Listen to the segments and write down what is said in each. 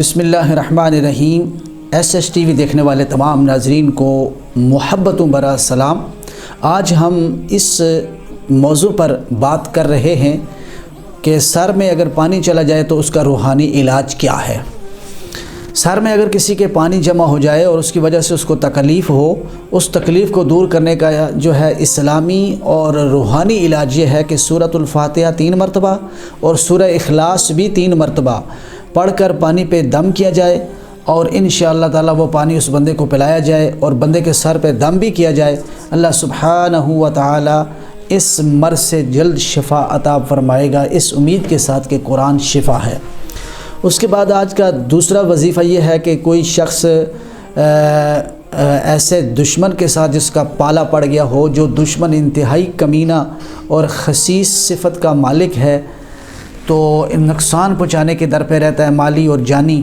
بسم اللہ الرحمن الرحیم۔ ایس ایس ٹی وی دیکھنے والے تمام ناظرین کو محبت و برا سلام۔ آج ہم اس موضوع پر بات کر رہے ہیں کہ سر میں اگر پانی چلا جائے تو اس کا روحانی علاج کیا ہے۔ سر میں اگر کسی کے پانی جمع ہو جائے اور اس کی وجہ سے اس کو تکلیف ہو، اس تکلیف کو دور کرنے کا جو ہے اسلامی اور روحانی علاج یہ ہے کہ سورۃ الفاتحہ 3 مرتبہ اور سورہ اخلاص بھی 3 مرتبہ پڑھ کر پانی پہ دم کیا جائے، اور انشاءاللہ تعالی وہ پانی اس بندے کو پلایا جائے اور بندے کے سر پہ دم بھی کیا جائے۔ اللہ سبحانہ و تعالی اس مرض سے جلد شفا عطا فرمائے گا، اس امید کے ساتھ کہ قرآن شفا ہے۔ اس کے بعد آج کا دوسرا وظیفہ یہ ہے کہ کوئی شخص ایسے دشمن کے ساتھ جس کا پالا پڑ گیا ہو، جو دشمن انتہائی کمینہ اور خسیس صفت کا مالک ہے، تو نقصان پہنچانے کے در پہ رہتا ہے، مالی اور جانی،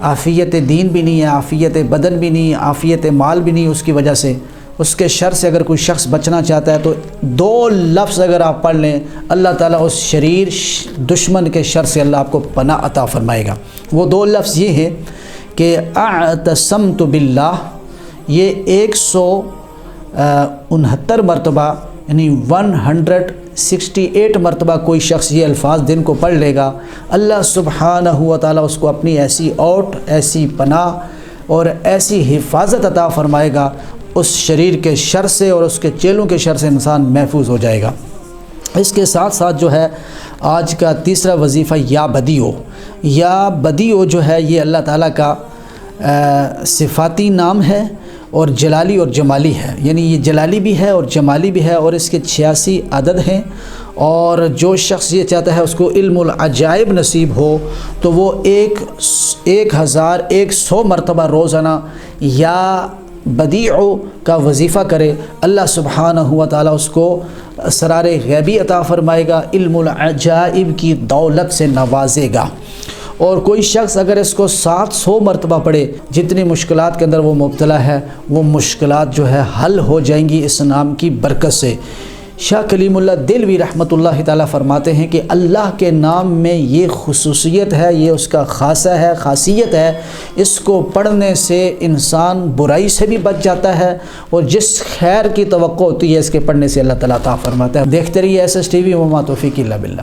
عافیت دین بھی نہیں ہے، عافیت بدن بھی نہیں، عافیت مال بھی نہیں، اس کی وجہ سے اس کے شر سے اگر کوئی شخص بچنا چاہتا ہے تو 2 لفظ اگر آپ پڑھ لیں، اللہ تعالیٰ اس شریر دشمن کے شر سے اللہ آپ کو پناہ عطا فرمائے گا۔ وہ 2 لفظ یہ ہیں کہ اعتصمت باللہ، یہ 169 مرتبہ یعنی 168 مرتبہ کوئی شخص یہ الفاظ دن کو پڑھ لے گا، اللہ سبحانہ و تعالیٰ اس کو اپنی ایسی اوٹ، ایسی پناہ اور ایسی حفاظت عطا فرمائے گا، اس شریر کے شر سے اور اس کے چیلوں کے شر سے انسان محفوظ ہو جائے گا۔ اس کے ساتھ ساتھ جو ہے آج کا تیسرا وظیفہ یا بدیعو، یا بدیعو جو ہے یہ اللہ تعالیٰ کا صفاتی نام ہے اور جلالی اور جمالی ہے، یعنی یہ جلالی بھی ہے اور جمالی بھی ہے، اور اس کے 86 عدد ہیں، اور جو شخص یہ چاہتا ہے اس کو علم العجائب نصیب ہو تو وہ 1100 مرتبہ روزانہ یا بدیعو کا وظیفہ کرے، اللہ سبحانہ و تعالیٰ اس کو اسرار غیبی عطا فرمائے گا، علم العجائب کی دولت سے نوازے گا۔ اور کوئی شخص اگر اس کو 700 مرتبہ پڑھے، جتنی مشکلات کے اندر وہ مبتلا ہے وہ مشکلات جو ہے حل ہو جائیں گی اس نام کی برکت سے۔ شاہ کلیم اللہ دہلوی رحمۃ اللہ تعالیٰ فرماتے ہیں کہ اللہ کے نام میں یہ خصوصیت ہے، یہ اس کا خاصہ ہے، خاصیت ہے، اس کو پڑھنے سے انسان برائی سے بھی بچ جاتا ہے، اور جس خیر کی توقع ہوتی ہے اس کے پڑھنے سے اللہ تعالیٰ عطا فرماتا ہے۔ دیکھتے رہیے ایس ایس ٹی وی، وما توفیق الا باللہ۔